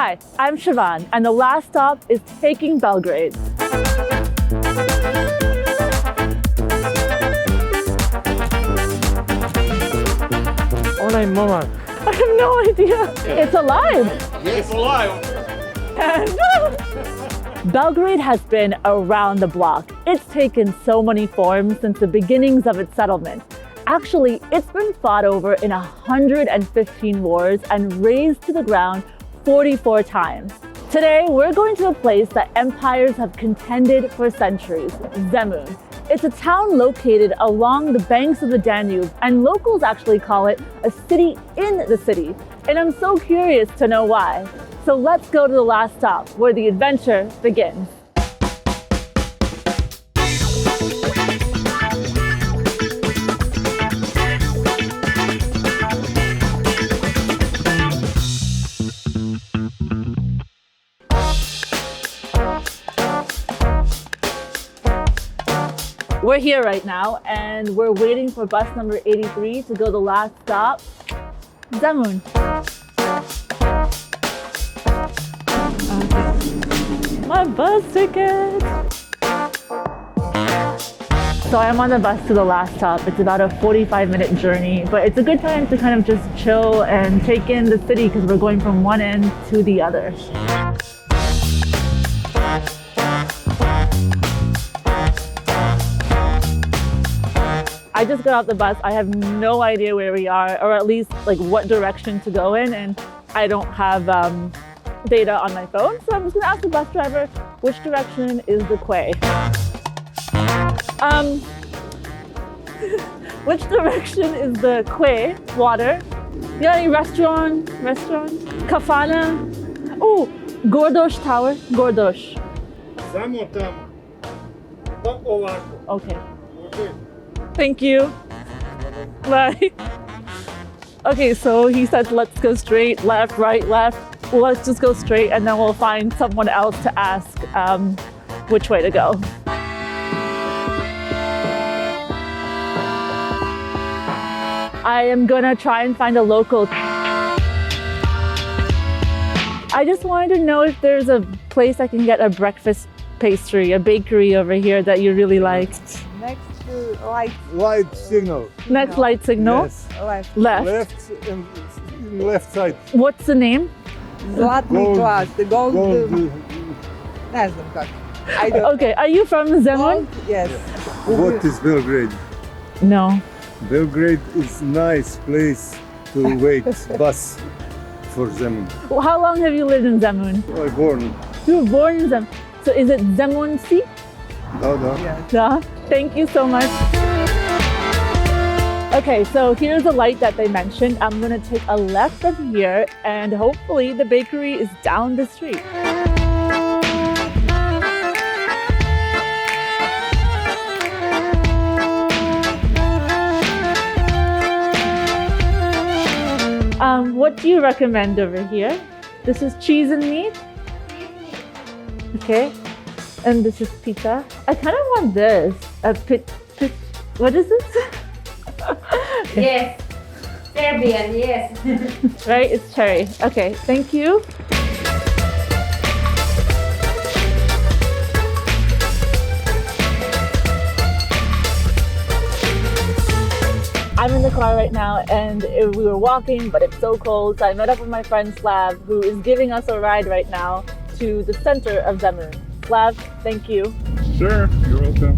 Hi, I'm Shivan, and the last stop is taking Belgrade. Onaj momak. I have no idea. It's alive. It's alive. Belgrade has been around the block. It's taken so many forms since the beginnings of its settlement. Actually, it's been fought over in 115 wars and razed to the ground 44 times. Today, we're going to a place that empires have contended for centuries, Zemun. It's a town located along the banks of the Danube, and locals actually call it a city in the city. And I'm so curious to know why. So let's go to the last stop, where the adventure begins. We're here right now, and we're waiting for bus number 83 to go the last stop, Zemun. My bus ticket! So I'm on the bus to the last stop. It's about a 45-minute journey, but it's a good time to kind of just chill and take in the city because we're going from one end to the other. I just got off the bus. I have no idea where we are, or at least like what direction to go in, and I don't have data on my phone, so I'm just gonna ask the bus driver which direction is the quay. Which direction is the quay? Water. You got any restaurant? Kafana? Oh, Gordosh Tower. Gordosh. Samo tamo. Pa ovako. Okay. Okay. Thank you. Bye. Okay, so he said let's go straight, left, right, left. Well, let's just go straight and then we'll find someone else to ask which way to go. I am gonna try and find a local. I just wanted to know if there's a place I can get a breakfast pastry, a bakery over here that you really liked. Next to Light signal. Next light signal? Yes. left. Left. Left and left side. What's the name? Zlatni Gold. glas, the gold. Gold. Ne znam kako. I don't Okay, are you from Zemun? Gold? Yes. What is Belgrade? No. Belgrade is nice place to wait bus for Zemun. Well, how long have you lived in Zemun? I born. You were born in Zemun. So is it Zemunskis? No. Yes. Yeah. Thank you so much. Okay, so here's the light that they mentioned. I'm gonna take a left from here and hopefully the bakery is down the street. What do you recommend over here? This is cheese and meat? Okay. And this is pizza. I kind of want this. What is this? Yes, Serbian, yes. Right, it's cherry. Okay, thank you. I'm in the car right now and we were walking, but it's so cold. So I met up with my friend Slav, who is giving us a ride right now to the center of Zemun. Slav, thank you. Sure, you're welcome.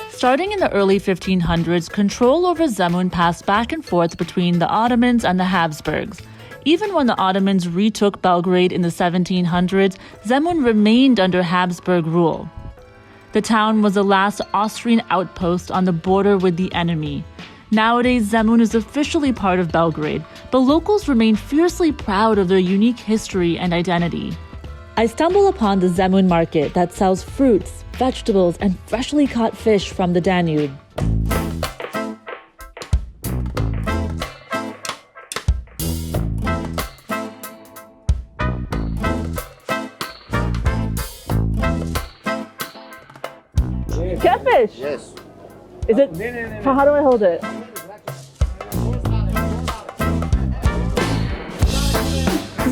Starting in the early 1500s, control over Zemun passed back and forth between the Ottomans and the Habsburgs. Even when the Ottomans retook Belgrade in the 1700s, Zemun remained under Habsburg rule. The town was the last Austrian outpost on the border with the enemy. Nowadays, Zemun is officially part of Belgrade, but locals remain fiercely proud of their unique history and identity. I stumble upon the Zemun market that sells fruits, vegetables, and freshly caught fish from the Danube. Catfish? Yes. Is it? How do I hold it?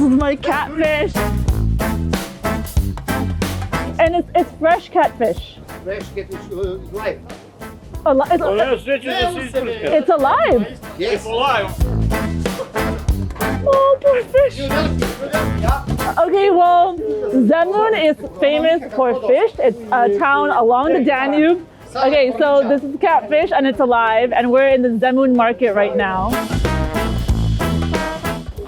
is my catfish. And it's fresh catfish. Fresh catfish is live. It's alive. Yes. Oh, poor fish. Okay, well, Zemun is famous for fish. It's a town along the Danube. Okay, so this is catfish and it's alive, and we're in the Zemun market right now.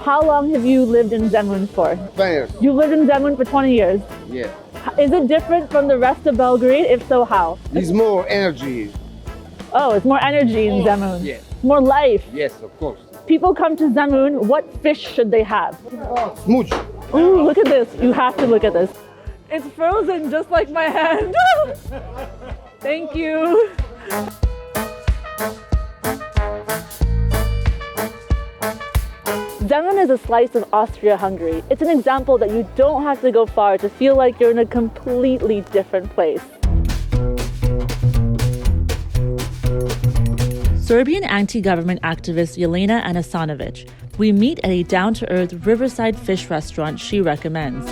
How long have you lived in Zemun for? 20 years. You lived in Zemun for 20 years. Yeah. Is it different from the rest of Belgrade? If so, how? It's more energy. Oh, it's more energy in Zemun. Yeah. More life. Yes, of course. People come to Zemun, what fish should they have? Smooch. Ooh, look at this. You have to look at this. It's frozen just like my hand. Thank you. Zemun is a slice of Austria-Hungary. It's an example that you don't have to go far to feel like you're in a completely different place. Serbian anti-government activist Jelena Anasanovic. We meet at a down-to-earth riverside fish restaurant she recommends.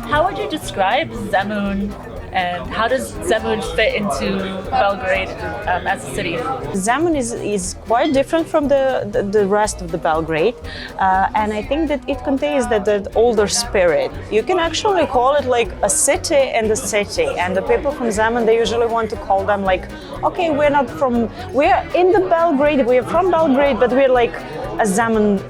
How would you describe Zemun, and how does Zemun fit into Belgrade as a city? Zemun is quite different from the rest of the Belgrade, and I think that it contains the older spirit. You can actually call it like a city and a city, and the people from Zemun, they usually want to call them like, okay, we're in the Belgrade, we're from Belgrade, but we're like a Zemun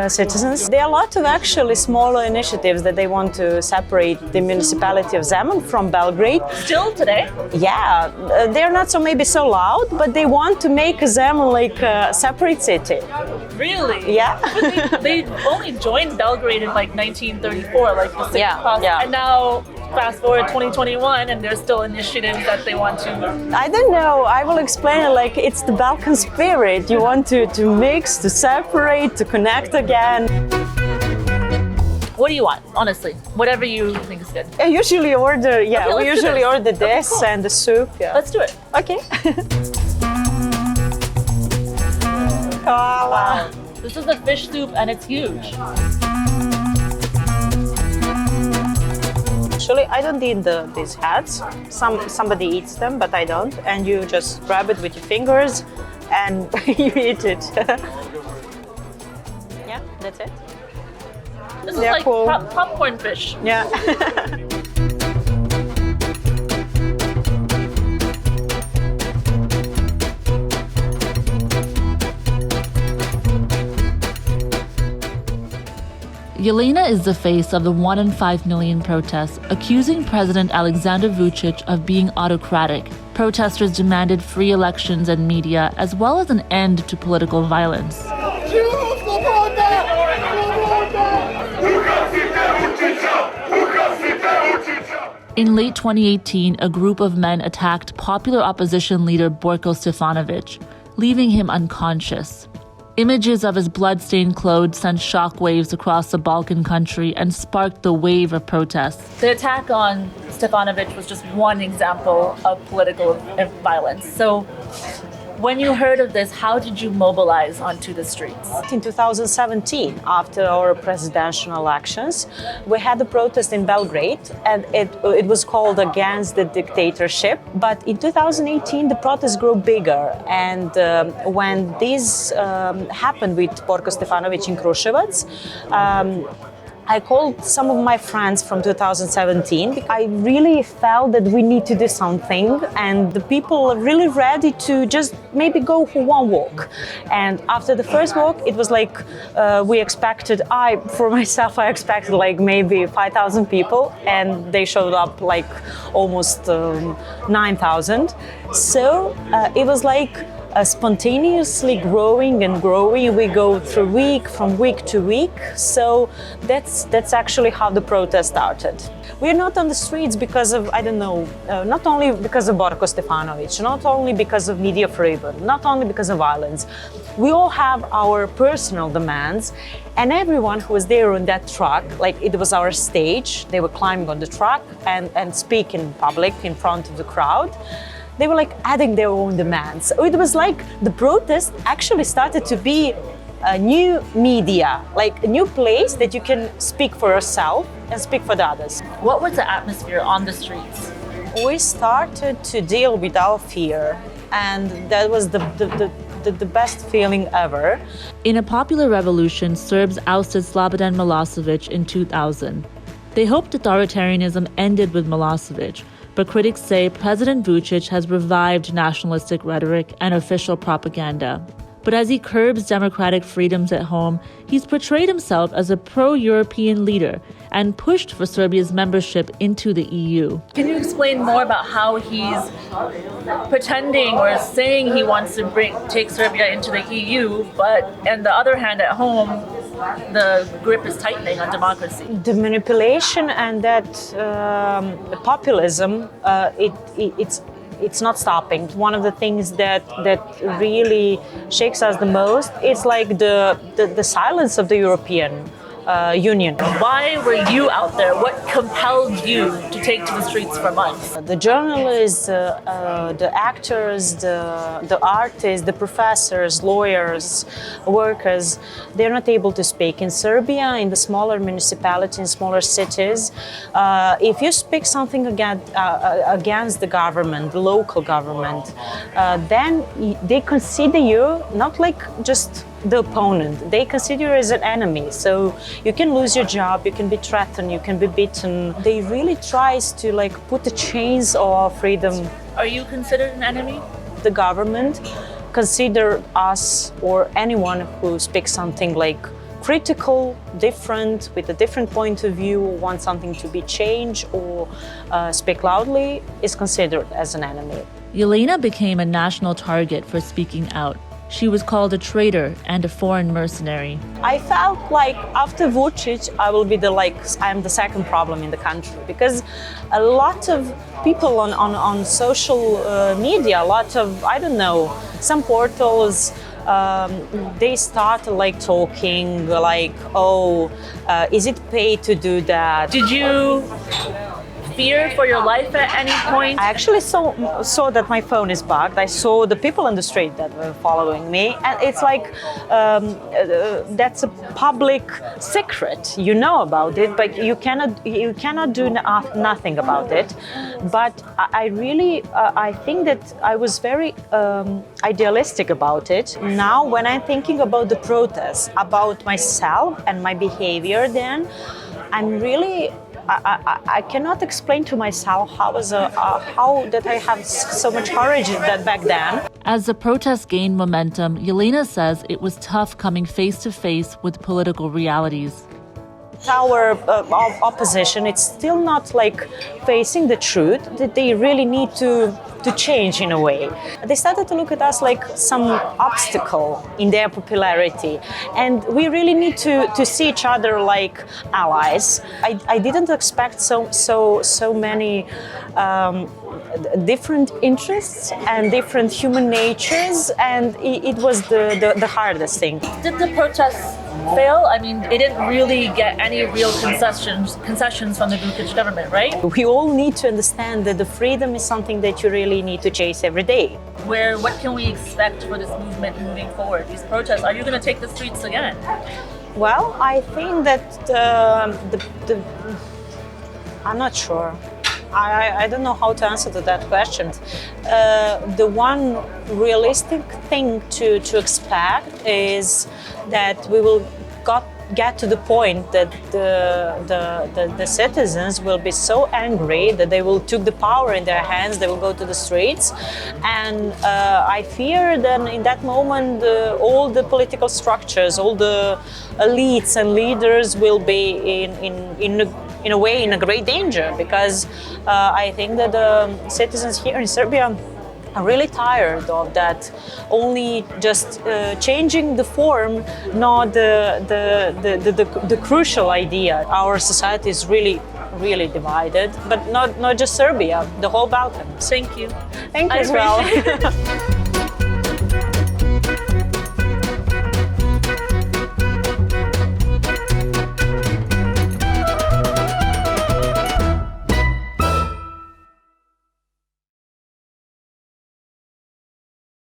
citizens. There are a lot of actually smaller initiatives that they want to separate the municipality of Zemun from Belgrade. Still today? Yeah, they're not so loud, but they want to make Zemun like a separate city. Really? Yeah. But they only joined Belgrade in like 1934, like the city crossed. Yeah. And now fast forward 2021 and there's still initiatives that they want to. I don't know, I will explain it like it's the Balkan spirit. You want to mix, to separate, to connect again. What do you want, honestly? Whatever you think is good. I usually order, Okay, we usually order this cool. and the soup. Yeah. Let's do it. Okay. Wow. This is the fish soup and it's huge. Actually, I don't eat these heads. Somebody eats them, but I don't. And you just grab it with your fingers and you eat it. Yeah, that's it. This They're is like cool. popcorn fish. Yeah. Jelena is the face of the 1 in 5 million protests, accusing President Alexander Vučić of being autocratic. Protesters demanded free elections and media, as well as an end to political violence. In late 2018, a group of men attacked popular opposition leader Borko Stefanović, leaving him unconscious. Images of his blood-stained clothes sent shockwaves across the Balkan country and sparked the wave of protests. The attack on Stefanović was just one example of political violence. So when you heard of this, how did you mobilize onto the streets? In 2017, after our presidential elections, we had a protest in Belgrade, and it was called Against the Dictatorship. But in 2018, the protest grew bigger, and when this happened with Borko Stefanović in Kruševac, I called some of my friends from 2017. I really felt that we need to do something, and the people are really ready to just maybe go for one walk. And after the first walk, it was like we expected, for myself, I expected like maybe 5,000 people, and they showed up like almost 9,000. So it was like spontaneously growing and growing. We go through from week to week. So that's actually how the protest started. We're not on the streets because of, I don't know, not only because of Borko Stefanovic, not only because of media freedom, not only because of violence. We all have our personal demands, and everyone who was there on that truck, like it was our stage, they were climbing on the truck and speak in public in front of the crowd. They were like adding their own demands. So it was like the protest actually started to be a new media, like a new place that you can speak for yourself and speak for the others. What was the atmosphere on the streets? We started to deal with our fear, and that was the best feeling ever. In a popular revolution, Serbs ousted Slobodan Milosevic in 2000. They hoped authoritarianism ended with Milosevic, but critics say President Vučić has revived nationalistic rhetoric and official propaganda. But as he curbs democratic freedoms at home, he's portrayed himself as a pro-European leader and pushed for Serbia's membership into the EU. Can you explain more about how he's pretending or saying he wants to take Serbia into the EU, but on the other hand, at home, the grip is tightening on democracy? The manipulation and that populism, it's not stopping. One of the things that really shakes us the most is like the silence of the European Union. Why were you out there? What compelled you to take to the streets for months? The journalists, the actors, the artists, the professors, lawyers, workers, they're not able to speak. In Serbia, in the smaller municipalities, in smaller cities, if you speak something against the government, the local government, then they consider you not like just the opponent. They consider you as an enemy. So you can lose your job, you can be threatened, you can be beaten. They really tries to like put the chains of our freedom. Are you considered an enemy? The government consider us or anyone who speaks something like critical, different, with a different point of view, wants something to be changed or speak loudly, is considered as an enemy. Jelena became a national target for speaking out. She was called a traitor and a foreign mercenary. I felt like after Vučić, I am the second problem in the country, because a lot of people on social media, a lot of, I don't know, some portals, they start like talking like, oh, is it paid to do that? Did you fear for your life at any point? I actually saw that my phone is bugged. I saw the people in the street that were following me, and it's like that's a public secret. You know about it, but you cannot do nothing about it. But I really I think that I was very idealistic about it. Now, when I'm thinking about the protests, about myself and my behavior, then I'm really. I cannot explain to myself how that I have so much courage that back then. As the protests gained momentum, Jelena says it was tough coming face to face with political realities. Our opposition, it's still not like facing the truth that they really need to change in a way. They started to look at us like some obstacle in their popularity, and we really need to see each other like allies. I didn't expect so many different interests and different human natures, and it was the hardest thing. Did the protests fail? I mean, they didn't really get any real concessions from the Vučić government, right? We all need to understand that the freedom is something that you really need to chase every day. What can we expect for this movement moving forward? These protests, are you going to take the streets again? Well, I think that I'm not sure. I don't know how to answer to that question. The one realistic thing to expect is that we will get to the point that the citizens will be so angry that they will take the power in their hands, they will go to the streets. And I fear that in that moment all the political structures, all the elites and leaders will be in a way in a great danger, because I think that the citizens here in Serbia I'm really tired of that. Only just changing the form, not the crucial idea. Our society is really divided, but not just Serbia, the whole Balkans. Thank you. Thank you I as well. appreciate it.